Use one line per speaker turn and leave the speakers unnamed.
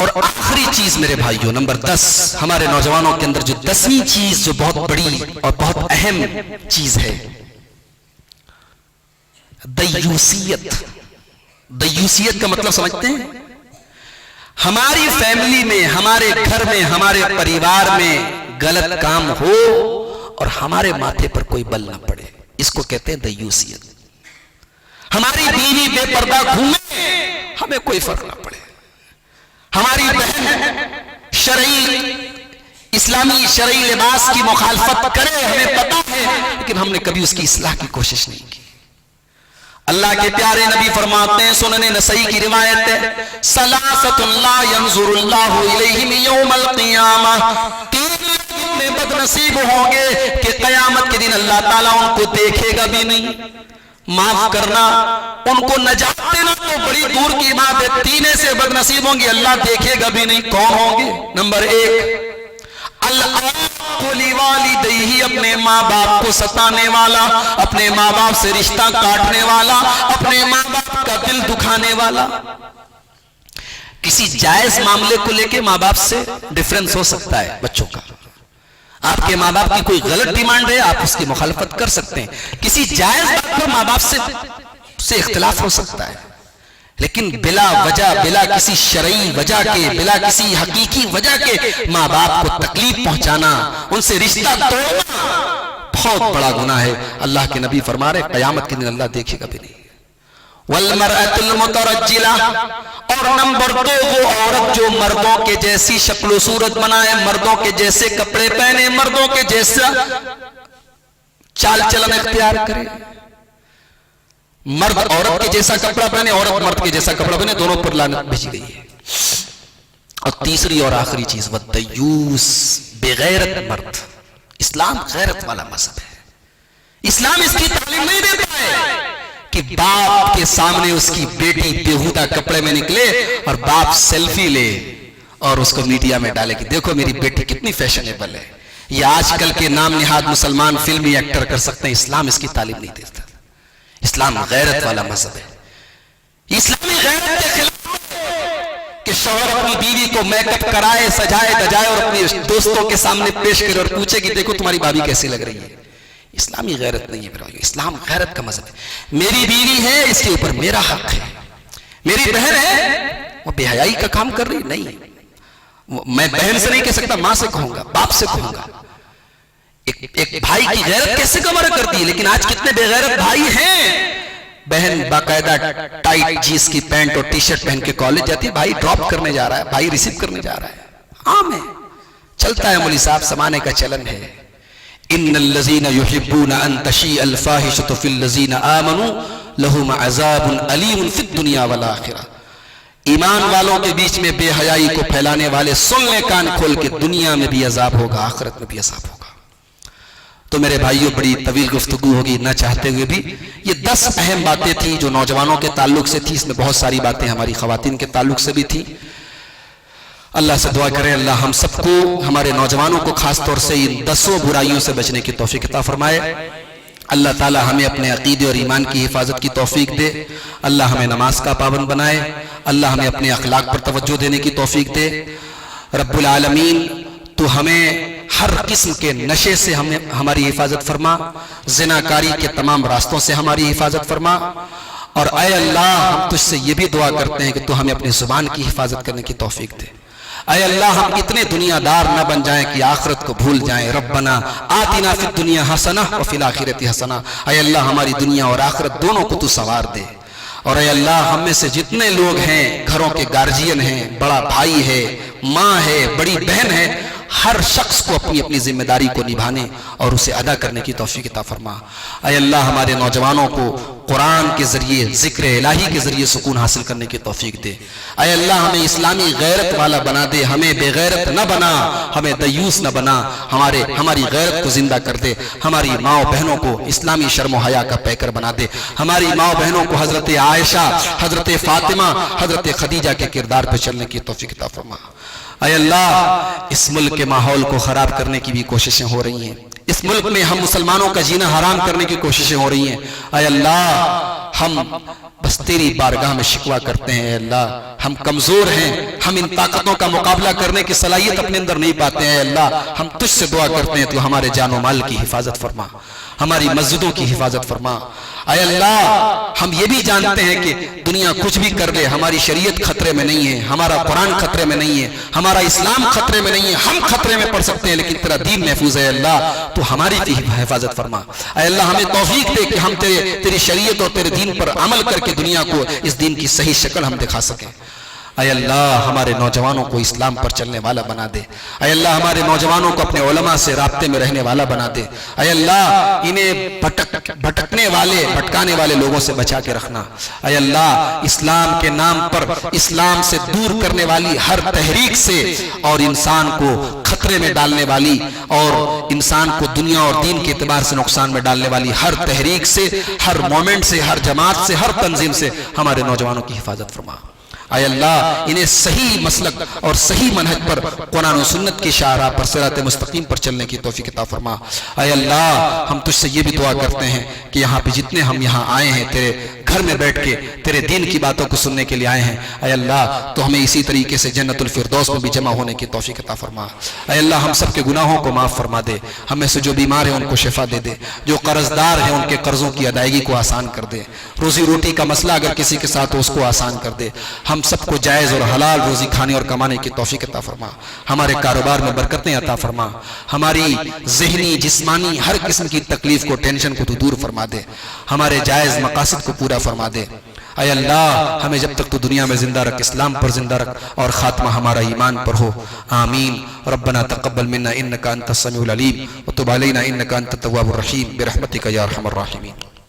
اور آخری چیز میرے بھائیوں، نمبر 10، ہمارے نوجوانوں کے اندر جو 10ویں چیز جو بہت بڑی اور بہت اہم چیز ہے، دیوسیت۔ دیوسیت کا مطلب سمجھتے ہیں؟ ہماری فیملی میں، ہمارے گھر میں، ہمارے پریوار میں غلط کام ہو اور ہمارے ماتھے پر کوئی بل نہ پڑے، اس کو کہتے ہیں دیوسیت۔ ہماری بیوی بے پردہ گھومے، ہمیں کوئی فرق نہ پڑے، ہماری بہن شرعی اسلامی شرعی لباس کی مخالفت کرے، ہمیں پتہ ہے، لیکن ہم نے کبھی اس کی اصلاح کی کوشش نہیں کی۔ اللہ کے پیارے نبی فرماتے ہیں، سنن نسائی کی روایت ہے، ثلاثۃ لا ينظر اللہ الیہم یوم القیامہ، تین اتنے بد نصیب ہوں گے کہ قیامت کے دن اللہ تعالیٰ ان کو دیکھے گا بھی نہیں۔ معاف کرنا، ان کو نجات دینا تو بڑی دور کی بات ہے، تینے سے بد نصیب ہوں گے اللہ دیکھے گا بھی نہیں۔ کون ہوں گے؟ نمبر 1، والدیہ، اپنے ماں باپ کو ستانے والا، اپنے ماں باپ سے رشتہ کاٹنے والا، اپنے ماں باپ کا دل دکھانے والا۔ کسی جائز معاملے کو لے کے ماں باپ سے ڈیفرنس ہو سکتا ہے بچوں کا، آپ کے ماں باپ کی کوئی غلط ڈیمانڈ ہے، آپ اس کی مخالفت کر سکتے ہیں، کسی جائز بات پر ماں باپ سے اختلاف ہو سکتا ہے، لیکن بلا وجہ، بلا کسی شرعی وجہ کے، بلا کسی حقیقی وجہ کے ماں باپ کو تکلیف پہنچانا، ان سے رشتہ توڑنا بہت بڑا گناہ ہے۔ اللہ کے نبی فرما رہے قیامت کے دن اللہ دیکھے گا بھی نہیں۔ والمرأة المترجلہ، اور نمبر 2، وہ عورت جو مردوں کے جیسی شکل و صورت بنائے، مردوں کے جیسے کپڑے پہنے، مردوں کے جیسا چال چلن اختیار کرے۔ مرد عورت کے جیسا کپڑا پہنے، عورت مرد کے جیسا کپڑا پہنے، دونوں پر لعنت بھیجی گئی ہے۔ اور تیسری اور آخری چیز، والدیوس، بغیرت مرد۔ اسلام غیرت والا مذہب ہے، اسلام اس کی تعلیم نہیں دیتا ہے کہ باپ کے سامنے اس کی بیٹی بےہودہ کپڑے میں نکلے اور باپ سیلفی لے اور اس کو میڈیا میں ڈالے کہ دیکھو میری بیٹی کتنی فیشنیبل ہے۔ یہ آج کل کے نام نہاد مسلمان فلمی ایکٹر کر سکتے ہیں، اسلام اس کی تعلیم نہیں دیتا۔ اسلام غیرت والا مذہب ہے، اسلامی غیرت کے خلاف کہ شوہر اپنی بیوی کو میک اپ کرائے، سجائے دجائے اور اپنی دوستوں کے سامنے پیش کرے اور پوچھے کہ دیکھو تمہاری بھابی کیسی لگ رہی ہے۔ اسلامی غیرت نہیں ہے میرے بھائیو، اسلام غیرت کا مذہب ہے۔ میری بیوی ہے، اس کے اوپر میرا حق ہے۔ میری بہن ہے، وہ بے حیائی کا کام کر رہی نہیں، میں بہن سے نہیں کہہ سکتا، ماں سے کہوں گا، باپ سے کہوں گا۔ ایک بھائی کی غیرت کیسے کور کرتی ہے، لیکن آج کتنے بے غیرت بھائی ہیں، بہن باقاعدہ ٹائٹ جینس کی پینٹ اور ٹی شرٹ پہن کے کالج جاتی ہے، بھائی ڈراپ کرنے جا رہا ہے، بھائی ریسیو کرنے جا رہا ہے، عام ہے، چلتا ہے مولوی صاحب، زمانے کا چلن ہے۔ ان الذين يحبون ان تشيع الفاحشة في الذين آمنوا لهم عذاب الیم في الدنيا والآخرة۔ ایمان والوں کے بیچ میں بے حیائی کو پھیلانے والے سن لیں کان کھول کے، دنیا میں بھی عذاب ہوگا، آخرت میں بھی عذاب ہوگا۔ تو میرے بھائیوں بڑی طویل گفتگو ہوگی نہ چاہتے ہوئے بھی، یہ 10 اہم باتیں تھیں جو نوجوانوں کے تعلق سے تھی، اس میں بہت ساری باتیں ہماری خواتین کے تعلق سے بھی تھی۔ اللہ سے دعا کریں اللہ ہم سب کو، ہمارے نوجوانوں کو خاص طور سے ان 10 برائیوں سے بچنے کی توفیق عطا فرمائے۔ اللہ تعالی ہمیں اپنے عقیدے اور ایمان کی حفاظت کی توفیق دے، اللہ ہمیں نماز کا پابند بنائے، اللہ ہمیں اپنے اخلاق پر توجہ دینے کی توفیق دے۔ رب العالمین تو ہمیں ہر قسم کے نشے سے ہماری حفاظت فرما، زناکاری کے تمام راستوں سے ہماری حفاظت فرما، اور اے اللہ ہم تجھ سے یہ بھی دعا کرتے ہیں کہ تو ہمیں اپنی زبان کی حفاظت کرنے کی توفیق دے۔ اے اللہ ہم اتنے دنیا دار نہ بن جائیں کہ آخرت کو بھول جائیں۔ ربنا آتنا فی الدنیا حسنہ وفی الآخرۃ حسنہ، اے اللہ ہماری دنیا اور آخرت دونوں کو تو سنوار دے۔ اور اے اللہ ہم میں سے جتنے لوگ ہیں، گھروں کے گارجین ہیں، بڑا بھائی ہے، ماں ہے، بڑی بہن ہے، ہر شخص کو اپنی اپنی ذمہ داری کو نبھانے اور اسے ادا کرنے کی توفیق عطا فرما۔ اے اللہ ہمارے نوجوانوں کو قرآن کے ذریعے، ذکر الہی کے ذریعے سکون حاصل کرنے کی توفیق دے۔ اے اللہ ہمیں اسلامی غیرت والا بنا دے، ہمیں بے غیرت نہ بنا، ہمیں دیوس نہ بنا، ہماری غیرت کو زندہ کر دے، ہماری ماں بہنوں کو اسلامی شرم و حیا کا پیکر بنا دے، ہماری ماں بہنوں کو حضرت عائشہ، حضرت فاطمہ، حضرت خدیجہ کے کردار پہ چلنے کی توفیق عطا فرما۔ اے اللہ اس ملک کے ماحول کو خراب کرنے کی بھی کوششیں ہو رہی ہیں، اس ملک میں ہم مسلمانوں کا جینا حرام کرنے کی کوششیں ہو رہی ہیں۔ اے اللہ ہم بس تیری بارگاہ میں شکوہ کرتے ہیں اے اللہ ہم کمزور ہیں، ہم ان طاقتوں کا مقابلہ کرنے کی صلاحیت اپنے اندر نہیں پاتے ہیں اے اللہ ہم تجھ سے دعا کرتے ہیں تو ہمارے جان و مال کی حفاظت فرما، ہماری مسجدوں کی حفاظت فرما اے اللہ ہم یہ بھی جانتے ہیں کہ دنیا کچھ بھی کر لے ہماری شریعت خطرے میں نہیں ہے، ہمارا قرآن خطرے میں نہیں ہے، ہمارا اسلام خطرے میں نہیں ہے، ہم خطرے میں پڑ سکتے ہیں لیکن تیرا دین محفوظ ہے اللہ تو ہماری حفاظت فرما اے اللہ ہمیں توفیق دے کہ ہم تیری شریعت اور تیرے دین پر عمل کر کے دنیا کو اس دین کی صحیح شکل ہم دکھا سکیں اے اللہ ہمارے نوجوانوں کو اسلام پر چلنے والا بنا دے اے اللہ ہمارے نوجوانوں کو اپنے علماء سے رابطے میں رہنے والا بنا دے اے اللہ انہیں بھٹکنے والے بھٹکانے والے لوگوں سے بچا کے رکھنا اے اللہ اسلام کے نام پر اسلام سے دور کرنے والی ہر تحریک سے اور انسان کو خطرے میں ڈالنے والی اور انسان کو دنیا اور دین کے اعتبار سے نقصان میں ڈالنے والی ہر تحریک سے ہر مومنٹ سے ہر جماعت سے ہر تنظیم سے ہمارے نوجوانوں کی حفاظت فرما اے اللہ انہیں صحیح مسلک اور صحیح منہج پر قرآن و سنت کی شاہراہ پر صراط مستقیم پر چلنے کی توفیق عطا فرما اے اللہ ہم تجھ سے یہ بھی دعا کرتے ہیں کہ یہاں پہ جتنے ہم یہاں آئے ہیں تیرے گھر میں بیٹھ کے تیرے دین کی باتوں کو سننے کے لیے آئے ہیں اے اللہ تو ہمیں اسی طریقے سے جنت الفردوس میں بھی جمع ہونے کی توفیق عطا فرما اے اللہ ہم سب کے گناہوں کو معاف فرما دے، ہمیں سے جو بیمار ہیں ان کو شفا دے دے، جو قرض دار ہیں ان کے قرضوں کی ادائیگی کو آسان کر دے، روزی روٹی کا مسئلہ اگر کسی کے ساتھ ہو اس کو آسان کر دے، ہم سب کو جائز اور حلال روزی کھانے اور کمانے کی توفیق عطا فرما، ہمارے کاروبار میں برکتیں عطا فرما، ہماری ذہنی جسمانی ہر قسم کی تکلیف کو ٹینشن کو تو دور فرما دے، ہمارے جائز مقاصد کو پورا فرما دے اے اللہ ہمیں جب تک تو دنیا میں زندہ رکھ، اسلام پر زندہ رکھ اور خاتمہ ہمارا ایمان پر ہو آمین ربنا تقبل منا انک انت السمیع العلیم وتب علینا انک انت التواب الرحیم برحمتک یا ارحم الراحمین.